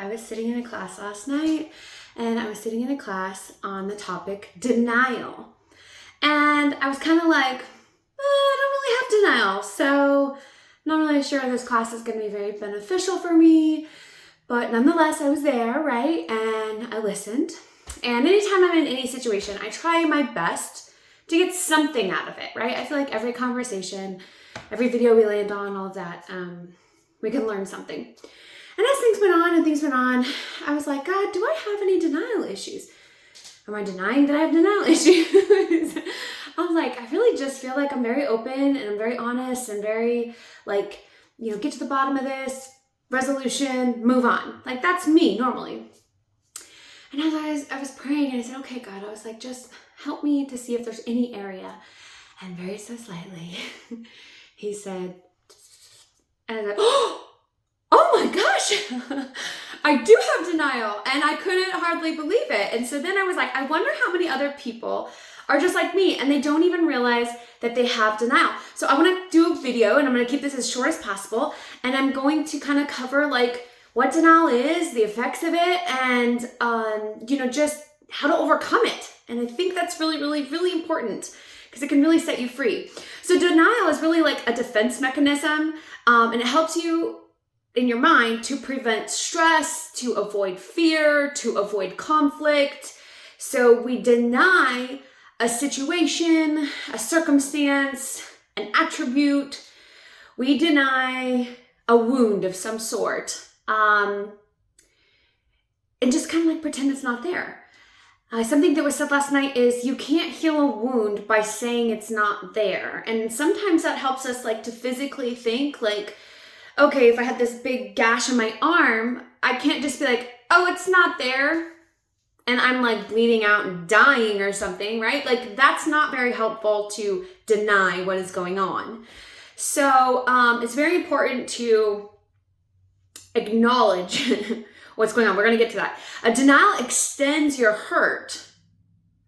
I was sitting in a class last night and I was sitting in a class on the topic denial. And I was kind of like, I don't really have denial. So not really sure this class is going to be very beneficial for me. But nonetheless, I was there, right? And I listened. And anytime I'm in any situation, I try my best to get something out of it, right? I feel like every conversation, every video we land on, all of that, we can learn something. And as things went on, I was like, God, do I have any denial issues? Am I denying that I have denial issues? I was like, I really just feel like I'm very open and I'm very honest and very like, get to the bottom of this, resolution, move on. Like that's me normally. And as I was praying and I said, okay, God, I was like, just help me to see if there's any area. And very so slightly, he said, and I was like, oh my gosh, I do have denial. And I couldn't hardly believe it. And so then I was like, I wonder how many other people are just like me and they don't even realize that they have denial. So I want to do a video and I'm going to keep this as short as possible. And I'm going to kind of cover like what denial is, the effects of it, and, just how to overcome it. And I think that's really, really, really important because it can really set you free. So denial is really like a defense mechanism, and it helps you in your mind to prevent stress, to avoid fear, to avoid conflict. So we deny a situation, a circumstance, an attribute. We deny a wound of some sort, and just kind of like pretend it's not there. Something that was said last night is you can't heal a wound by saying it's not there. And sometimes that helps us like to physically think like, okay, if I had this big gash on my arm, I can't just be like, oh, it's not there. And I'm like bleeding out and dying or something, right? Like that's not very helpful to deny what is going on. So it's very important to acknowledge what's going on. We're going to get to that. A denial extends your hurt.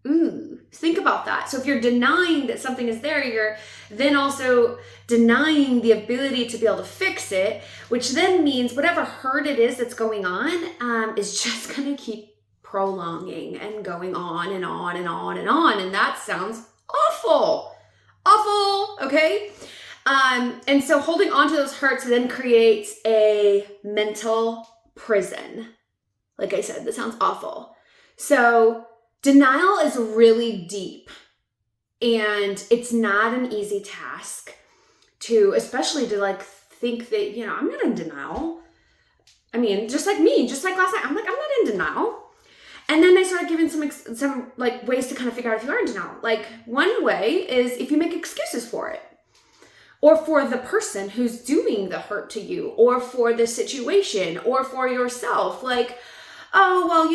Think about that. So if you're denying that something is there, you're then also denying the ability to be able to fix it, which then means whatever hurt it is that's going on is just going to keep prolonging and going on and on and on and on. And that sounds awful, okay? And so holding on to those hurts then creates a mental prison. Like I said, that sounds awful. So denial is really deep and it's not an easy task especially to like think that, I'm not in denial. I mean, just like me, just like last night, I'm like, I'm not in denial. And then I started giving some like ways to kind of figure out if you are in denial. Like one way is if you make excuses for it, or for the person who's doing the hurt to you, or for the situation, or for yourself. Like, oh, well,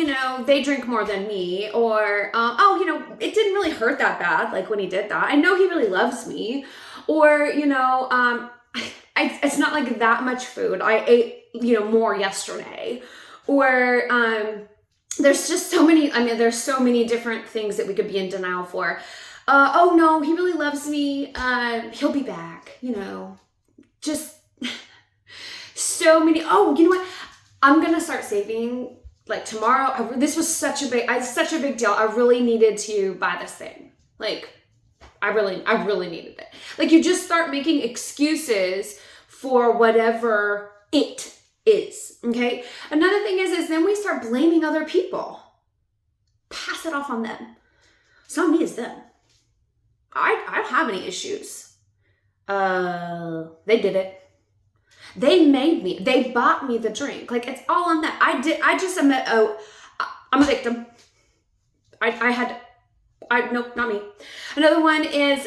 they drink more than me, or, it didn't really hurt that bad, like when he did that. I know he really loves me, or, it's not like that much food. I ate, more yesterday, or, there's just so many, there's so many different things that we could be in denial for. Oh no, he really loves me. He'll be back, just so many. Oh, you know what? I'm going to start saving like tomorrow. This was such a big deal. I really needed to buy this thing. Like I really needed it. Like you just start making excuses for whatever it is. Okay. Another thing is then we start blaming other people. Pass it off on them. It's not me, it's them. I don't have any issues. They did it. They made me. They bought me the drink. Like it's all on them. I'm a victim. Nope, not me. Another one is,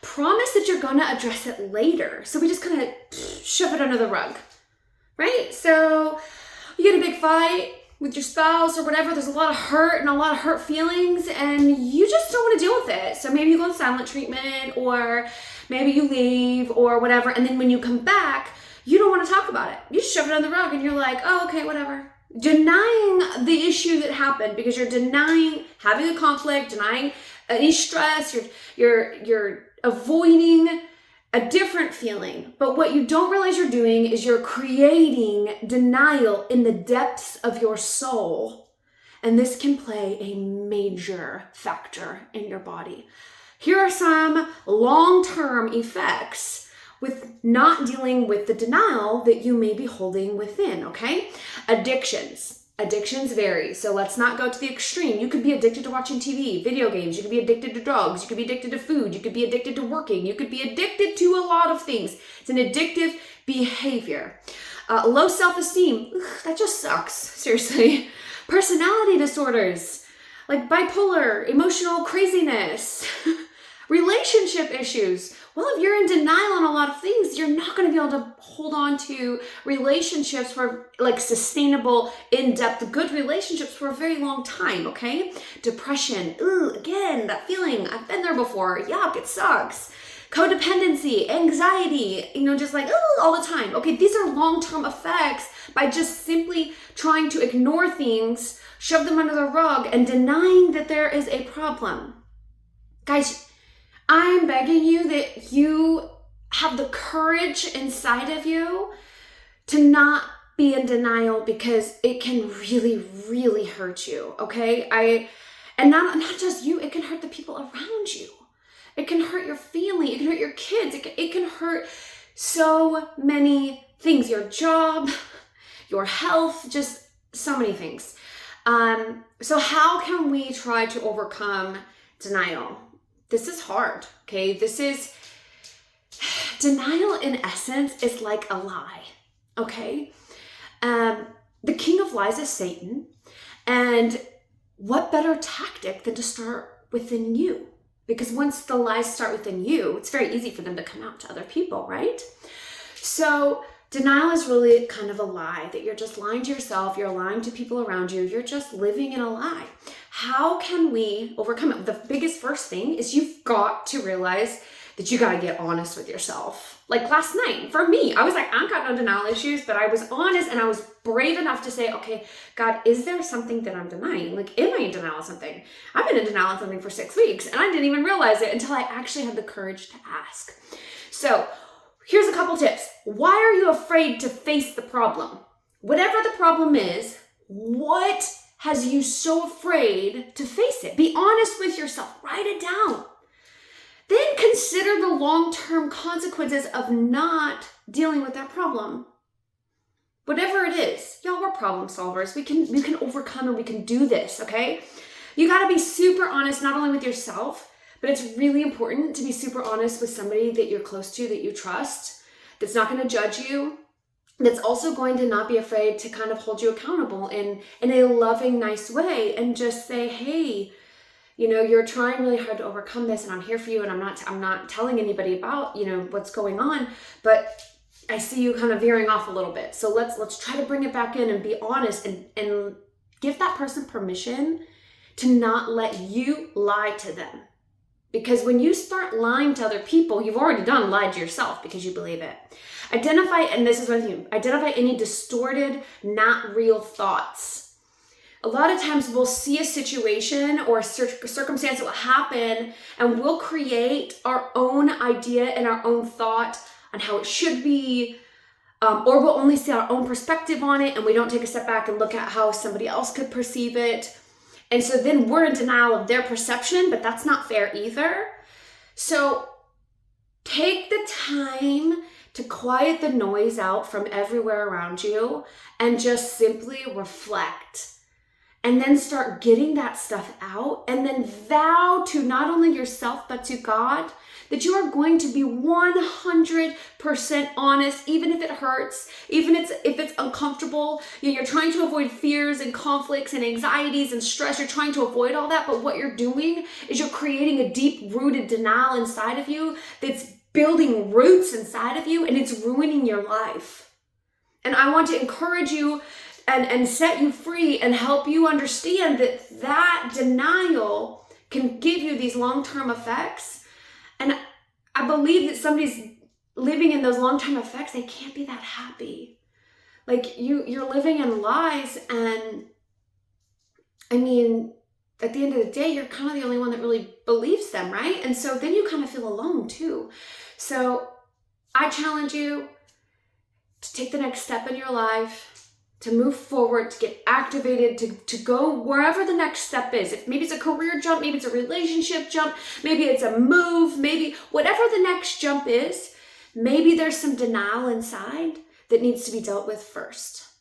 promise that you're gonna address it later. So we just kind of shove it under the rug, right? So you get a big fight with your spouse or whatever, there's a lot of hurt and a lot of hurt feelings and you just don't want to deal with it. So maybe you go on silent treatment or maybe you leave or whatever. And then when you come back, you don't want to talk about it. You just shove it on the rug and you're like, oh, okay, whatever. Denying the issue that happened because you're denying having a conflict, denying any stress, you're avoiding a different feeling. But what you don't realize you're doing is you're creating denial in the depths of your soul. And this can play a major factor in your body. Here are some long-term effects with not dealing with the denial that you may be holding within, okay? Addictions. Addictions vary, so let's not go to the extreme. You could be addicted to watching TV, video games, you could be addicted to drugs, you could be addicted to food, you could be addicted to working, you could be addicted to a lot of things. It's an addictive behavior. Low self-esteem, that just sucks, seriously. Personality disorders, like bipolar, emotional craziness, relationship issues. Well, if you're in denial on a lot of things, you're not going to be able to hold on to relationships for like sustainable, in-depth, good relationships for a very long time, okay? Depression, again, that feeling, I've been there before, yuck, it sucks. Codependency, anxiety, just like, all the time. Okay, these are long-term effects by just simply trying to ignore things, shove them under the rug, and denying that there is a problem. Guys, I'm begging you that you have the courage inside of you to not be in denial, because it can really, really hurt you, okay? And not just you, it can hurt the people around you. It can hurt your family, it can hurt your kids, it can hurt so many things, your job, your health, just so many things. So how can we try to overcome denial? This is hard, okay? Denial in essence is like a lie, okay? The king of lies is Satan, and what better tactic than to start within you? Because once the lies start within you, it's very easy for them to come out to other people, right? So denial is really kind of a lie, that you're just lying to yourself, you're lying to people around you, you're just living in a lie. How can we overcome it? The biggest first thing is you've got to realize that you got to get honest with yourself. Like last night, for me, I was like, I've got no denial issues, but I was honest and I was brave enough to say, okay, God, is there something that I'm denying? Like, am I in denial of something? I've been in denial of something for 6 weeks and I didn't even realize it until I actually had the courage to ask. So here's a couple tips. Why are you afraid to face the problem? Whatever the problem is, what has you so afraid to face it? Be honest with yourself. Write it down. Then consider the long-term consequences of not dealing with that problem. Whatever it is, y'all, we're problem solvers. We can overcome and we can do this, okay? You got to be super honest, not only with yourself, but it's really important to be super honest with somebody that you're close to, that you trust, that's not going to judge you, that's also going to not be afraid to kind of hold you accountable in a loving, nice way, and just say, hey, you're trying really hard to overcome this, and I'm here for you, and I'm not telling anybody about, what's going on, but I see you kind of veering off a little bit. So let's try to bring it back in and be honest and give that person permission to not let you lie to them. Because when you start lying to other people, you've already lied to yourself because you believe it. Identify any distorted, not real thoughts. A lot of times we'll see a situation or a circumstance that will happen, and we'll create our own idea and our own thought on how it should be, or we'll only see our own perspective on it, and we don't take a step back and look at how somebody else could perceive it. And so then we're in denial of their perception, but that's not fair either. So take the time to quiet the noise out from everywhere around you and just simply reflect. And then start getting that stuff out, and then vow to not only yourself, but to God, that you are going to be 100% honest, even if it hurts, even if it's uncomfortable. You're trying to avoid fears and conflicts and anxieties and stress. You're trying to avoid all that, but what you're doing is you're creating a deep-rooted denial inside of you that's building roots inside of you, and it's ruining your life. And I want to encourage you and set you free and help you understand that denial can give you these long-term effects. And I believe that somebody's living in those long-term effects, they can't be that happy. Like you're living in lies, and I mean, at the end of the day, you're kind of the only one that really believes them, right? And so then you kind of feel alone too. So I challenge you to take the next step in your life, to move forward, to get activated, to go wherever the next step is. If maybe it's a career jump, maybe it's a relationship jump, maybe it's a move, maybe whatever the next jump is, maybe there's some denial inside that needs to be dealt with first.